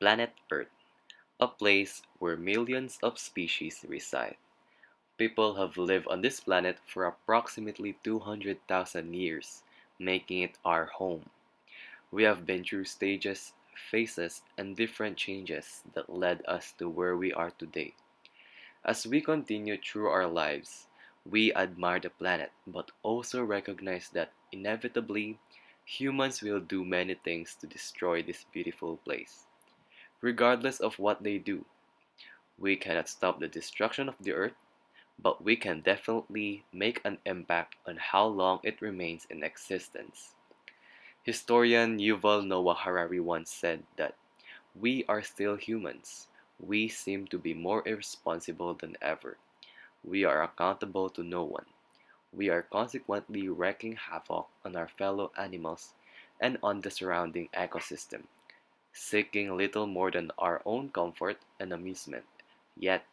Planet Earth, a place where millions of species reside. People have lived on this planet for approximately 200,000 years, making it our home. We have been through stages, phases, and different changes that led us to where we are today. As we continue through our lives, we admire the planet but also recognize that inevitably humans will do many things to destroy this beautiful place. Regardless of what they do, we cannot stop the destruction of the earth, but we can definitely make an impact on how long it remains in existence. Historian Yuval Noah Harari once said that we are still humans. We seem to be more irresponsible than ever. We are accountable to no one. We are consequently wreaking havoc on our fellow animals and on the surrounding ecosystem, seeking little more than our own comfort and amusement, yet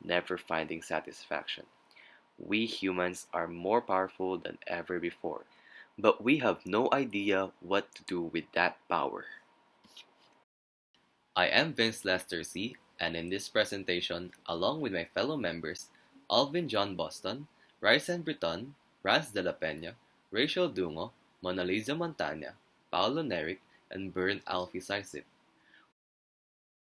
never finding satisfaction. We humans are more powerful than ever before, but we have no idea what to do with that power. I am Vince Lester C., and in this presentation, along with my fellow members, Alvin John Boston, Ryzen Breton, Raz de la Peña, Rachel Dungo, Mona Lisa Montana, Paolo Neric, and Bern Alfie Saisip,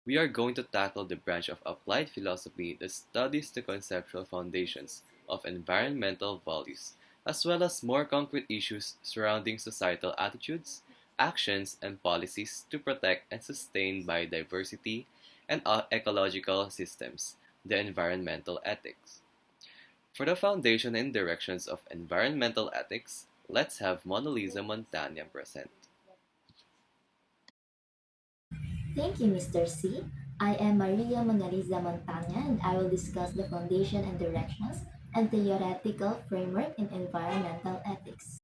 we are going to tackle the branch of applied philosophy that studies the conceptual foundations of environmental values, as well as more concrete issues surrounding societal attitudes, actions, and policies to protect and sustain biodiversity and ecological systems, the environmental ethics. For the foundation and directions of environmental ethics, let's have Mona Lisa Montana present. Thank you, Mr. C. I am Maria Monalisa Montana and I will discuss the foundation and directions and theoretical framework in environmental ethics.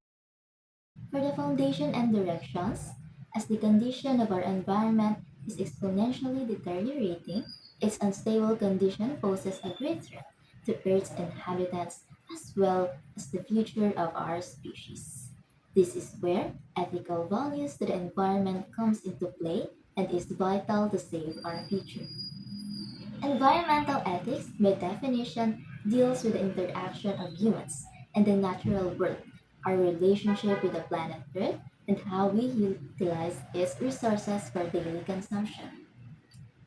For the foundation and directions, as the condition of our environment is exponentially deteriorating, its unstable condition poses a great threat to Earth's inhabitants as well as the future of our species. This is where ethical values to the environment comes into play and is vital to save our future. Environmental ethics, by definition, deals with the interaction of humans and the natural world, our relationship with the planet Earth, and how we utilize its resources for daily consumption.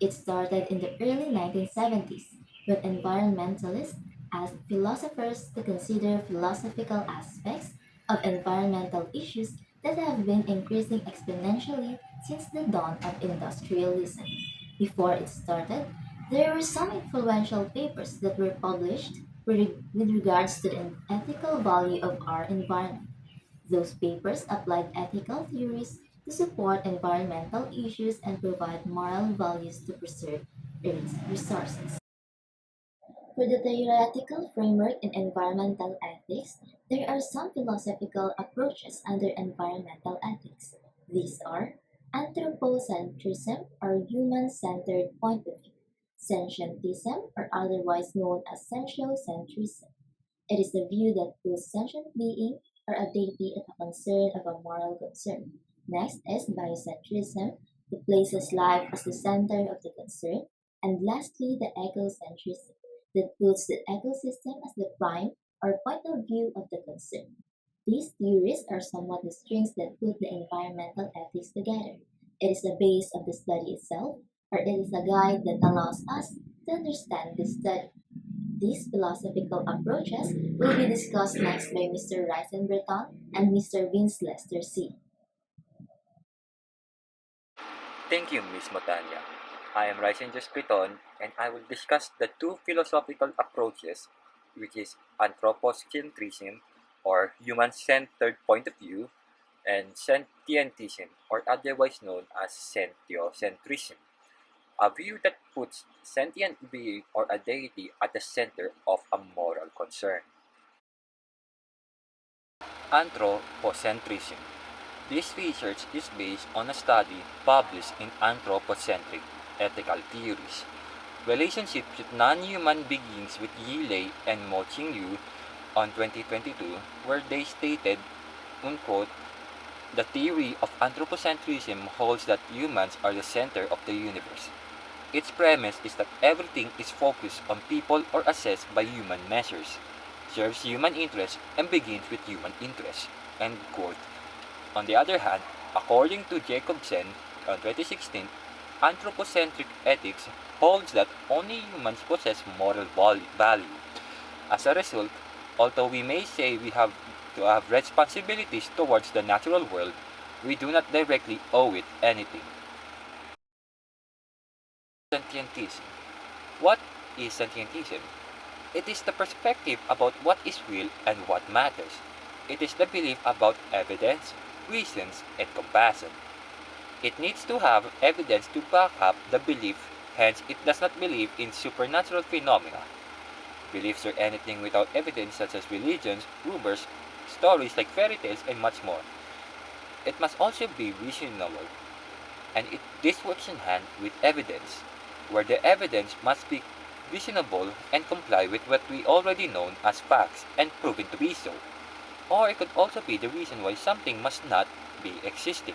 It started in the early 1970s when environmentalists asked philosophers to consider philosophical aspects of environmental issues that have been increasing exponentially since the dawn of industrialism. Before it started, there were some influential papers that were published with regards to the ethical value of our environment. Those papers applied ethical theories to support environmental issues and provide moral values to preserve Earth's resources. For the theoretical framework in environmental ethics, there are some philosophical approaches under environmental ethics. These are anthropocentrism or human centered point of view, sentientism or otherwise known as sentiocentrism. It is the view that puts sentient being or a deity at the concern of a moral concern. Next is biocentrism, that places life as the center of the concern. And lastly, the ecocentrism, that puts the ecosystem as the prime or point of view of the concern. These theories are somewhat the strings that put the environmental ethics together. It is the base of the study itself, or it is a guide that allows us to understand this study. These philosophical approaches will be discussed next by Mr. Ryzen Breton and Mr. Vince Lester C. Thank you, Ms. Motanya. I am Ryzen Piton, and I will discuss the two philosophical approaches, which is anthropocentrism, or human-centered point of view, and sentientism, or otherwise known as sentiocentrism, a view that puts sentient being or a deity at the center of a moral concern. Anthropocentrism. This research is based on a study published in Anthropocentric Ethical Theories, Relationships with Non-Human Beings with Yi Lei and Mo Qing Yu on 2022, where they stated, unquote, The theory of anthropocentrism holds that humans are the center of the universe. Its premise is that everything is focused on people or assessed by human measures, serves human interests, and begins with human interests. End quote. On the other hand, according to Jacobsen on 2016, anthropocentric ethics holds that only humans possess moral value. As a result, although we may say we have to have responsibilities towards the natural world, we do not directly owe it anything. Sentientism. What is sentientism? It is the perspective about what is real and what matters. It is the belief about evidence, reasons, and compassion. It needs to have evidence to back up the belief, hence it does not believe in supernatural phenomena. Beliefs are anything without evidence such as religions, rumors, stories like fairy tales, and much more. It must also be reasonable, and this works in hand with evidence, where the evidence must be reasonable and comply with what we already know as facts and proven to be so. Or it could also be the reason why something must not be existing.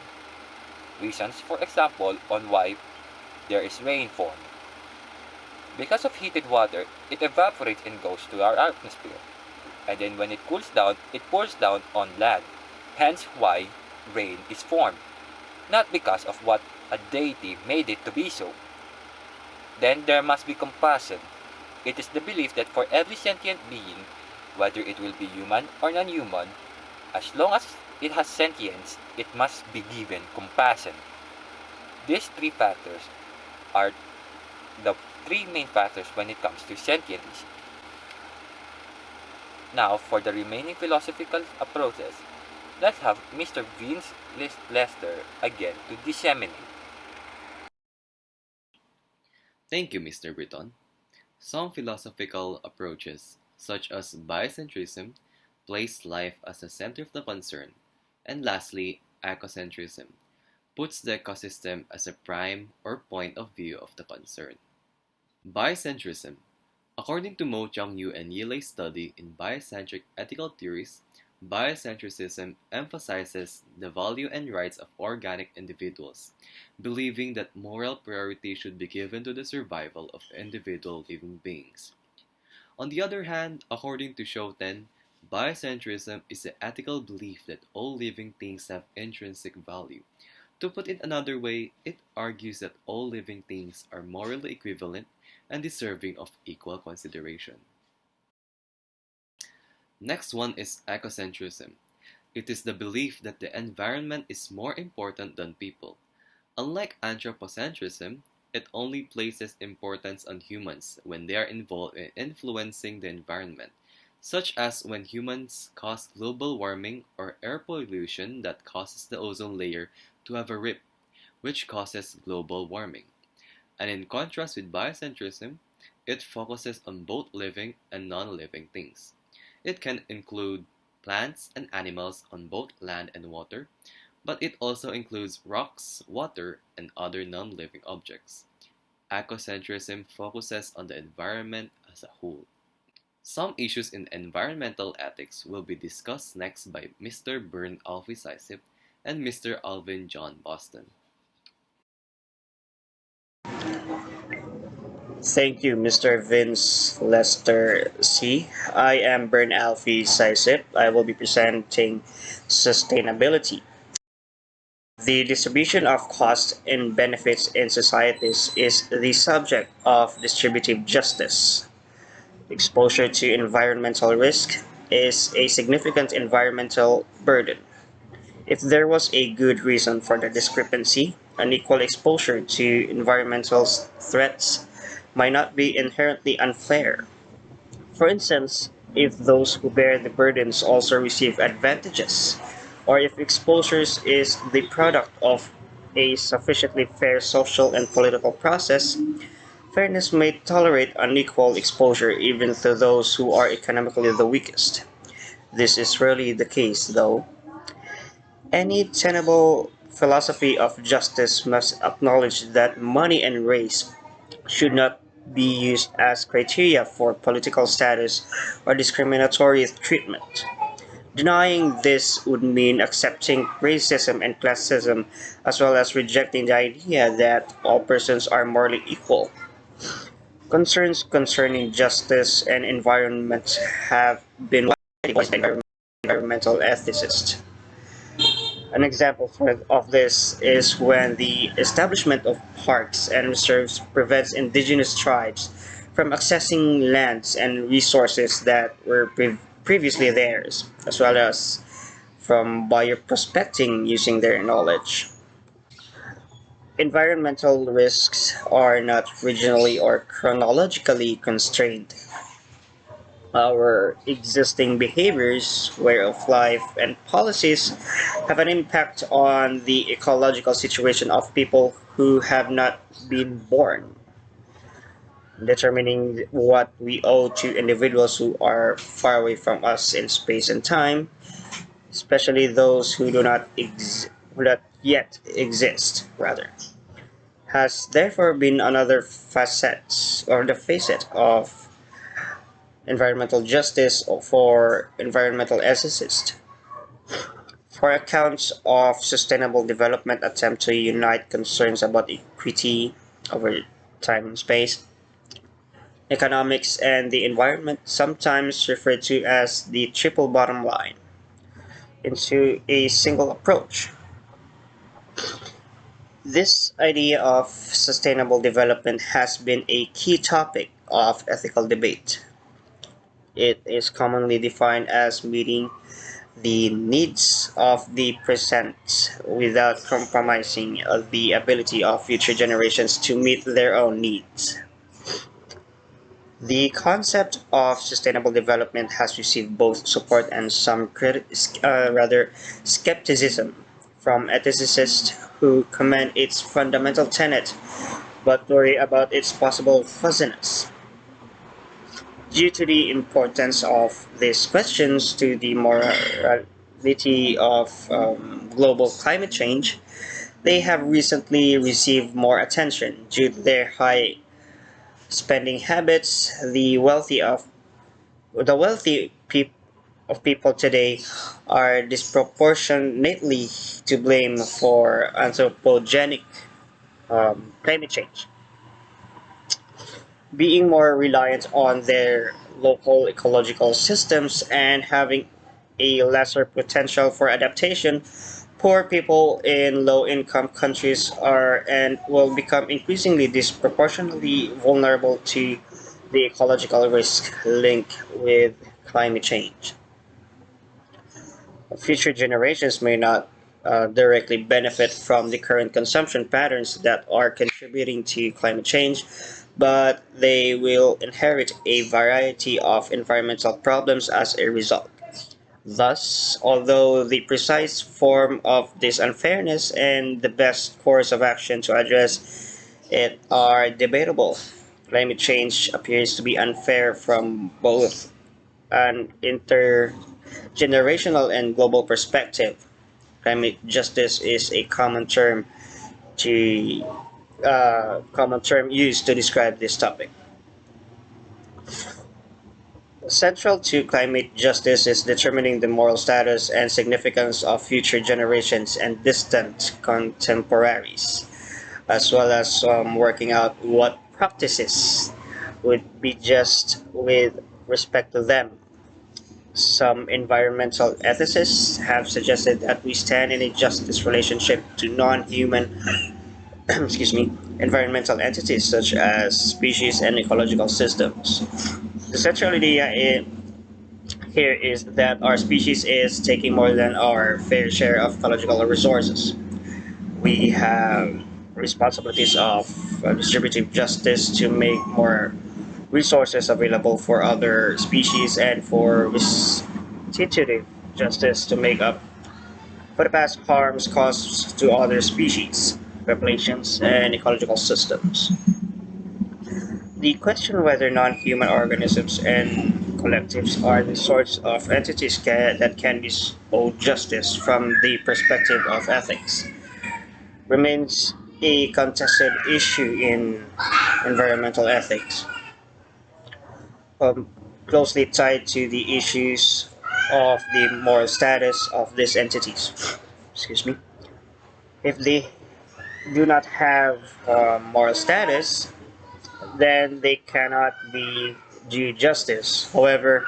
Reasons, for example, on why there is rain forming. Because of heated water, it evaporates and goes to our atmosphere. And then when it cools down, it pours down on land. Hence why rain is formed. Not because of what a deity made it to be so. Then there must be compassion. It is the belief that for every sentient being, whether it will be human or non-human, as long as it has sentience, it must be given compassion. These three factors are the three main factors when it comes to sentientism. Now, for the remaining philosophical approaches, let's have Mr. Vince Lester again to disseminate. Thank you, Mr. Britton. Some philosophical approaches, such as biocentrism, place life as the center of the concern, and lastly, ecocentrism, puts the ecosystem as a prime or point of view of the concern. Biocentrism. According to Mo Chang-yu and Yilei's study in biocentric ethical theories, biocentrism emphasizes the value and rights of organic individuals, believing that moral priority should be given to the survival of individual living beings. On the other hand, according to Shoten, biocentrism is the ethical belief that all living things have intrinsic value. To put it another way, it argues that all living things are morally equivalent and deserving of equal consideration. Next one is ecocentrism. It is the belief that the environment is more important than people. Unlike anthropocentrism, it only places importance on humans when they are involved in influencing the environment, such as when humans cause global warming or air pollution that causes the ozone layer to have a rip, which causes global warming. And in contrast with biocentrism, it focuses on both living and non-living things. It can include plants and animals on both land and water, but it also includes rocks, water, and other non-living objects. Ecocentrism focuses on the environment as a whole. Some issues in environmental ethics will be discussed next by Mr. Bern Alfie Sisip and Mr. Alvin John Boston. Thank you, Mr. Vince Lester C. I am Bern Alfie Sisip. I will be presenting sustainability. The distribution of costs and benefits in societies is the subject of distributive justice. Exposure to environmental risk is a significant environmental burden. If there was a good reason for the discrepancy, unequal exposure to environmental threats might not be inherently unfair. For instance, if those who bear the burdens also receive advantages, or if exposures is the product of a sufficiently fair social and political process, fairness may tolerate unequal exposure even to those who are economically the weakest. This is rarely the case, though. Any tenable philosophy of justice must acknowledge that money and race should not be used as criteria for political status or discriminatory treatment. Denying this would mean accepting racism and classism, as well as rejecting the idea that all persons are morally equal. Concerns concerning justice and environment have been widely voiced by environmental ethicists. An example of this is when the establishment of parks and reserves prevents indigenous tribes from accessing lands and resources that were previously theirs, as well as from bioprospecting using their knowledge. Environmental risks are not regionally or chronologically constrained. Our existing behaviors, way of life, and policies have an impact on the ecological situation of people who have not been born, determining what we owe to individuals who are far away from us in space and time, especially those who not yet exist, rather, has therefore been another facet of environmental justice for environmental ethicists. For accounts of sustainable development attempt to unite concerns about equity over time and space, economics, and the environment, sometimes referred to as the triple bottom line, into a single approach. This idea of sustainable development has been a key topic of ethical debate. It is commonly defined as meeting the needs of the present without compromising the ability of future generations to meet their own needs. The concept of sustainable development has received both support and some rather skepticism from ethicists who commend its fundamental tenet but worry about its possible fuzziness. Due to the importance of these questions to the morality of global climate change, they have recently received more attention due to their high spending habits. The wealthy of people today are disproportionately to blame for anthropogenic climate change, being more reliant on their local ecological systems and having a lesser potential for adaptation. Poor people in low income countries are and will become increasingly disproportionately vulnerable to the ecological risk linked with climate change. Future generations may not directly benefit from the current consumption patterns that are contributing to climate change, but they will inherit a variety of environmental problems as a result. Thus, although the precise form of this unfairness and the best course of action to address it are debatable, climate change appears to be unfair from both an intergenerational and global perspective. Climate justice is a to common term used to describe this topic. Central to climate justice is determining the moral status and significance of future generations and distant contemporaries, as well as working out what practices would be just with respect to them. Some environmental ethicists have suggested that we stand in a justice relationship to non-human excuse me, environmental entities such as species and ecological systems. The central idea here is that our species is taking more than our fair share of ecological resources. We have responsibilities of distributive justice to make more resources available for other species and for restitutive justice to make up for the past harms caused to other species, populations, and ecological systems. The question whether non-human organisms and collectives are the sorts of entities that can be owed justice from the perspective of ethics remains a contested issue in environmental ethics, um, closely tied to the issues of the moral status of these entities. Excuse me. If they do not have moral status, then they cannot be due justice. However,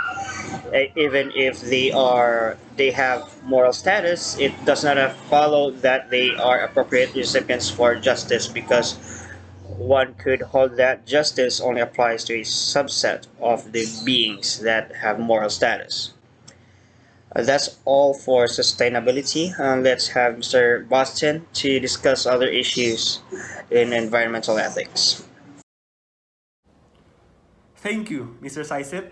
even if they have moral status, it does not follow that they are appropriate recipients for justice, because one could hold that justice only applies to a subset of the beings that have moral status. That's all for sustainability. Let's have Mr. Boston to discuss other issues in environmental ethics. Thank you, Mr. Saisip.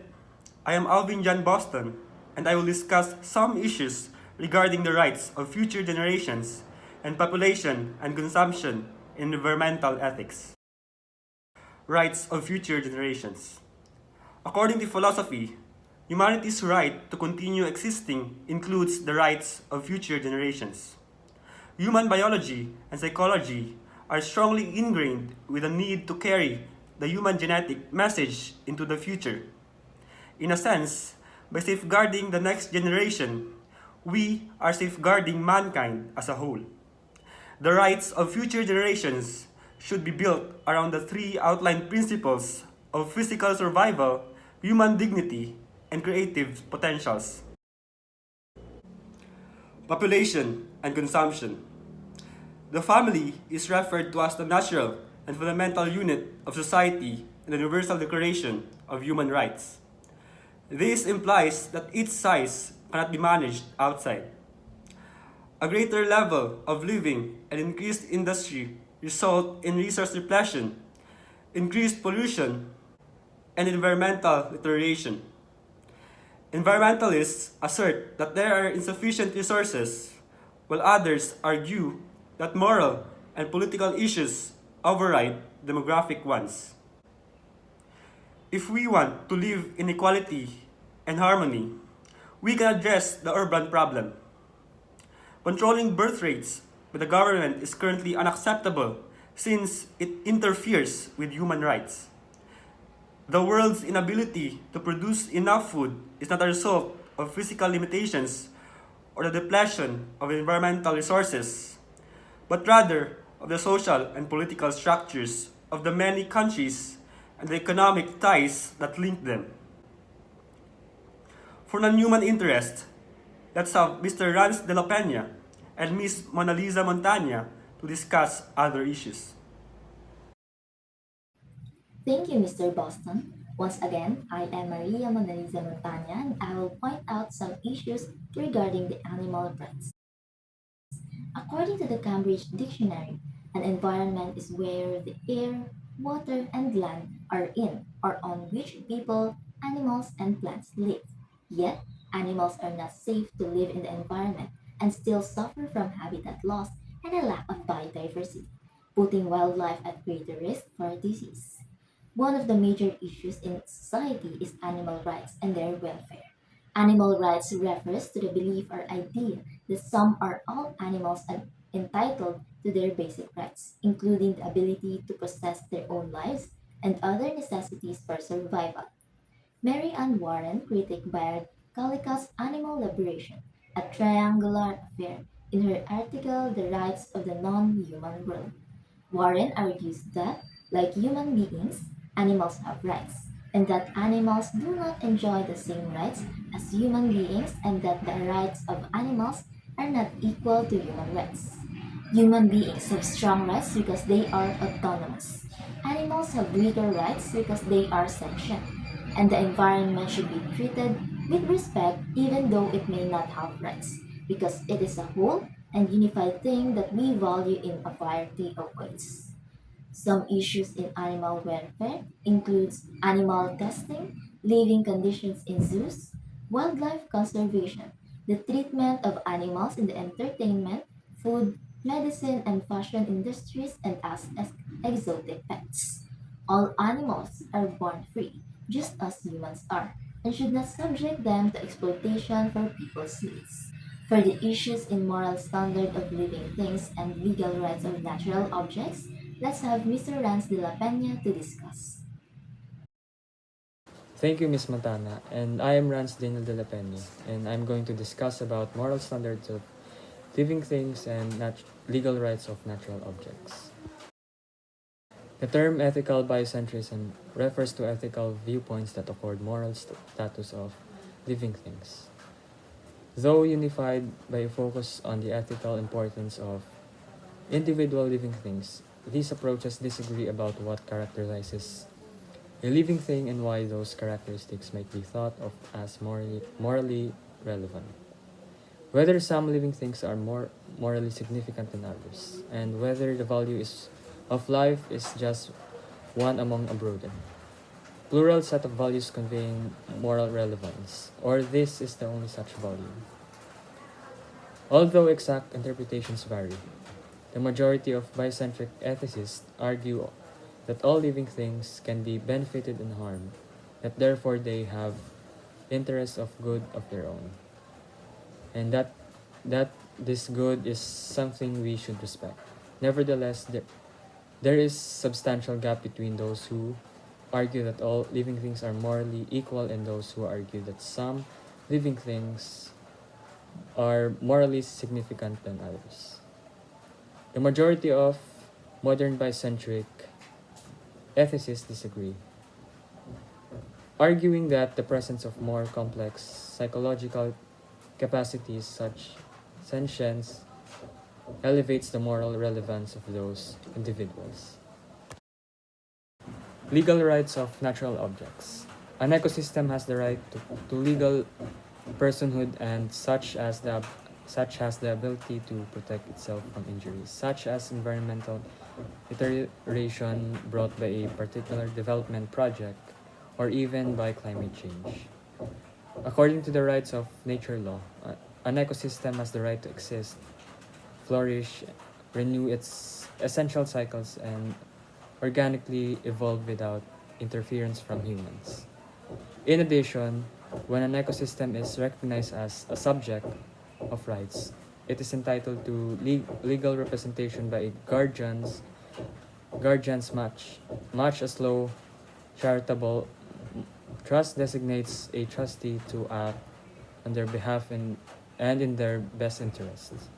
I am Alvin John Boston, and I will discuss some issues regarding the rights of future generations and population and consumption in environmental ethics. Rights of future generations. According to philosophy, humanity's right to continue existing includes the rights of future generations. Human biology and psychology are strongly ingrained with the need to carry the human genetic message into the future. In a sense, by safeguarding the next generation, we are safeguarding mankind as a whole. The rights of future generations should be built around the three outlined principles of physical survival, human dignity, and creative potentials. Population and consumption. The family is referred to as the natural and fundamental unit of society in the Universal Declaration of Human Rights. This implies that its size cannot be managed outside. A greater level of living and increased industry result in resource depletion, increased pollution, and environmental deterioration. Environmentalists assert that there are insufficient resources, while others argue that moral and political issues override demographic ones. If we want to live in equality and harmony, we can address the urban problem. Controlling birth rates by the government is currently unacceptable since it interferes with human rights. The world's inability to produce enough food is not a result of physical limitations or the depletion of environmental resources, but rather of the social and political structures of the many countries and the economic ties that link them. For non-human interest, let's have Mr. Rans de la Peña and Ms. Mona Lisa Montaña to discuss other issues. Thank you, Mr. Boston. Once again, I am Maria Mona Lisa Montaña and I will point out some issues regarding the animal rights. According to the Cambridge Dictionary, an environment is where the air, water, and land are in or on which people, animals, and plants live. Yet, animals are not safe to live in the environment and still suffer from habitat loss and a lack of biodiversity, putting wildlife at greater risk for disease. One of the major issues in society is animal rights and their welfare. Animal rights refers to the belief or idea that some or all animals are entitled to their basic rights, including the ability to possess their own lives and other necessities for survival. Mary Ann Warren critiqued Bayard Callicott's Animal Liberation, a triangular affair, in her article The Rights of the Non-Human World. Warren argues that, like human beings, animals have rights, and that animals do not enjoy the same rights as human beings, and that the rights of animals are not equal to human rights. Human beings have strong rights because they are autonomous. Animals have weaker rights because they are sentient, and the environment should be treated with respect even though it may not have rights, because it is a whole and unified thing that we value in a variety of ways. Some issues in animal welfare includes animal testing, living conditions in zoos, wildlife conservation, the treatment of animals in the entertainment, food, medicine, and fashion industries, and as exotic pets. All animals are born free, just as humans are, and should not subject them to exploitation for people's needs. For the issues in moral standard of living things and legal rights of natural objects, let's have Mr. Rans de la Peña to discuss. Thank you, Ms. Montana, and I am Rans Daniel de la Peña, and I'm going to discuss about moral standards of living things and legal rights of natural objects. The term ethical biocentrism refers to ethical viewpoints that accord moral status of living things. Though unified by a focus on the ethical importance of individual living things, these approaches disagree about what characterizes a living thing and why those characteristics might be thought of as morally relevant. Whether some living things are more morally significant than others, and whether the of life is just one among a broader, plural set of values conveying moral relevance, or this is the only such value. Although exact interpretations vary, the majority of biocentric ethicists argue that all living things can be benefited and harmed, that therefore they have interests of good of their own, and that this good is something we should respect. Nevertheless, there is substantial gap between those who argue that all living things are morally equal and those who argue that some living things are morally significant than others. The majority of modern bicentric ethicists disagree, arguing that the presence of more complex psychological capacities such sentience elevates the moral relevance of those individuals. Legal rights of natural objects. An ecosystem has the right to legal personhood and such has the ability to protect itself from injuries, such as environmental deterioration brought by a particular development project or even by climate change. According to the rights of nature law, an ecosystem has the right to exist, flourish, renew its essential cycles, and organically evolve without interference from humans. In addition, when an ecosystem is recognized as a subject of rights, it is entitled to legal representation by guardians much as law charitable trust designates a trustee to act on their behalf and in their best interests.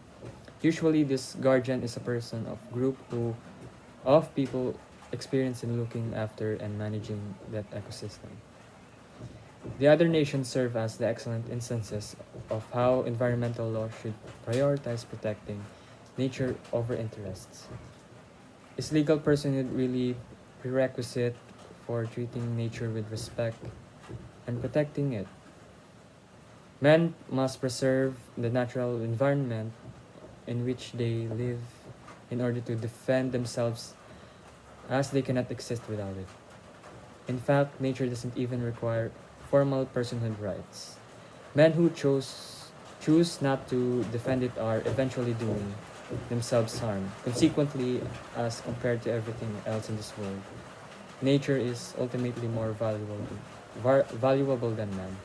Usually, this guardian is a person of group of people experienced in looking after and managing that ecosystem. The other nations serve as the excellent instances of how environmental law should prioritize protecting nature over interests. Is legal personhood really prerequisite for treating nature with respect and protecting it? Men must preserve the natural environment in which they live in order to defend themselves as they cannot exist without it. In fact, nature doesn't even require formal personhood rights. Men who choose not to defend it are eventually doing themselves harm. Consequently, as compared to everything else in this world, nature is ultimately more valuable than man.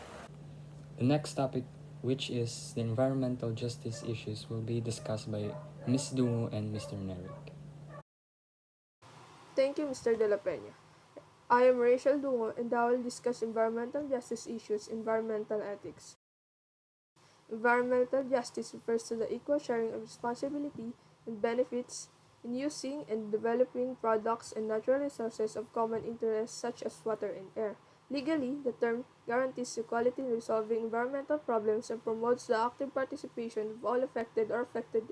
The next topic, which is the environmental justice issues, will be discussed by Ms. Dungo and Mr. Nerik. Thank you, Mr. De La Peña. I am Rachel Dungo and I will discuss environmental justice issues, environmental ethics. Environmental justice refers to the equal sharing of responsibility and benefits in using and developing products and natural resources of common interest such as water and air. Legally, the term guarantees equality in resolving environmental problems and promotes the active participation of all affected or affected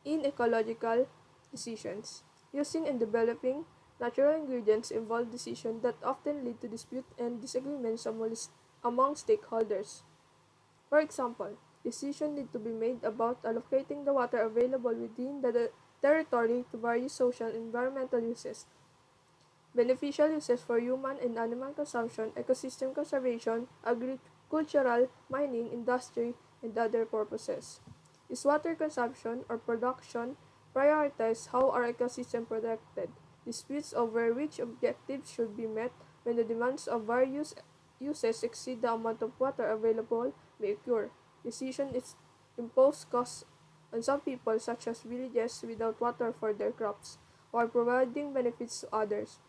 in ecological decisions. Using and developing natural ingredients involve decisions that often lead to dispute and disagreements among stakeholders. For example, decisions need to be made about allocating the water available within the territory to various social and environmental uses, beneficial uses for human and animal consumption, ecosystem conservation, agricultural, mining, industry, and other purposes. Is water consumption or production prioritized? How are ecosystems protected? Disputes over which objectives should be met when the demands of various uses exceed the amount of water available may occur. Decision is impose costs on some people, such as villages without water for their crops, while providing benefits to others.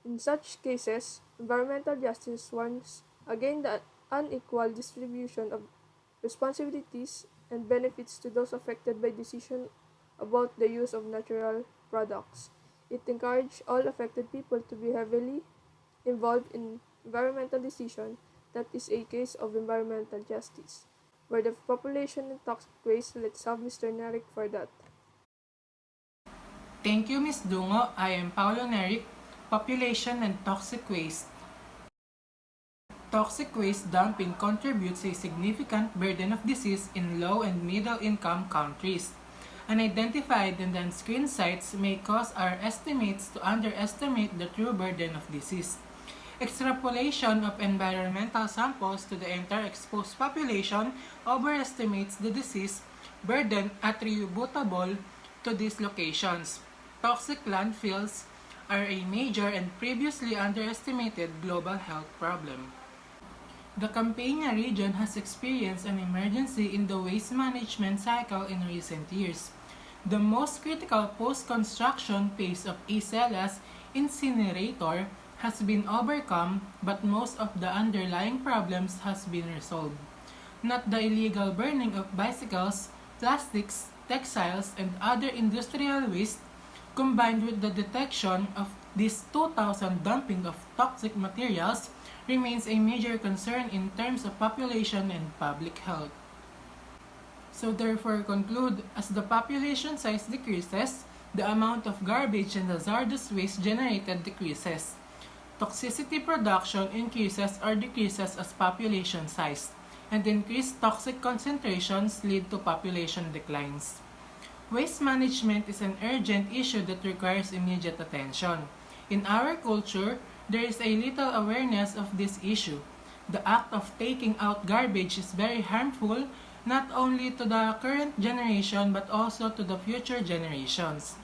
In such cases, environmental justice warns against the unequal distribution of responsibilities and benefits to those affected by decisions about the use of natural products. It encourages all affected people to be heavily involved in environmental decisions. That is a case of environmental justice. Where the population and toxic waste, let's have Mr. Narek for that. Thank you, Ms. Dungo. I am Paulo Neric, Population and Toxic Waste. Toxic waste dumping contributes a significant burden of disease in low and middle income countries. Unidentified and unscreened sites may cause our estimates to underestimate the true burden of disease. Extrapolation of environmental samples to the entire exposed population overestimates the disease burden attributable to these locations. Toxic landfills are a major and previously underestimated global health problem. The Campania region has experienced an emergency in the waste management cycle in recent years. The most critical post-construction phase of Iselas incinerator has been overcome, but most of the underlying problems has been resolved. Not the illegal burning of bicycles, plastics, textiles, and other industrial waste, combined with the detection of this 2000 dumping of toxic materials, remains a major concern in terms of population and public health. So therefore conclude, as the population size decreases, the amount of garbage and hazardous waste generated decreases. Toxicity production increases or decreases as population size, and increased toxic concentrations lead to population declines. Waste management is an urgent issue that requires immediate attention. In our culture, there is a little awareness of this issue. The act of taking out garbage is very harmful not only to the current generation but also to the future generations.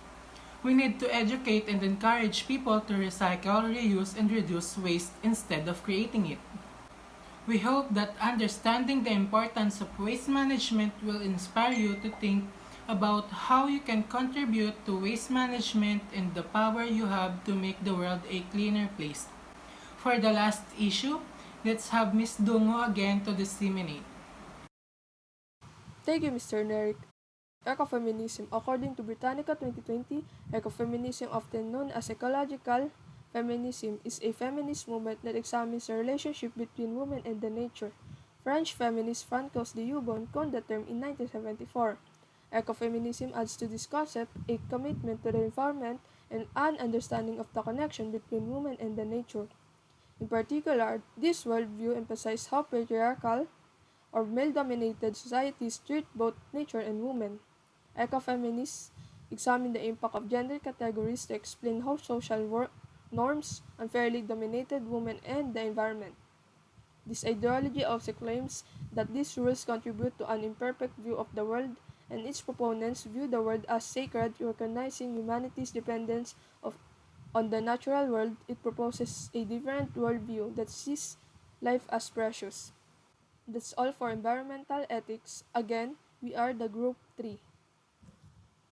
We need to educate and encourage people to recycle, reuse, and reduce waste instead of creating it. We hope that understanding the importance of waste management will inspire you to think about how you can contribute to waste management and the power you have to make the world a cleaner place. For the last issue, let's have Ms. Dungo again to disseminate. Thank you, Mr. Narek. Ecofeminism. According to Britannica 2020, ecofeminism, often known as ecological feminism, is a feminist movement that examines the relationship between women and the nature. French feminist Francois de Youbon coined the term in 1974. Ecofeminism adds to this concept a commitment to the environment and an understanding of the connection between women and the nature. In particular, this worldview emphasizes how patriarchal or male-dominated societies treat both nature and women. Ecofeminists examine the impact of gender categories to explain how social norms unfairly dominated women and the environment. This ideology also claims that these rules contribute to an imperfect view of the world, and its proponents view the world as sacred, recognizing humanity's dependence on the natural world. It proposes a different worldview that sees life as precious. That's all for environmental ethics. Again, we are the Group 3.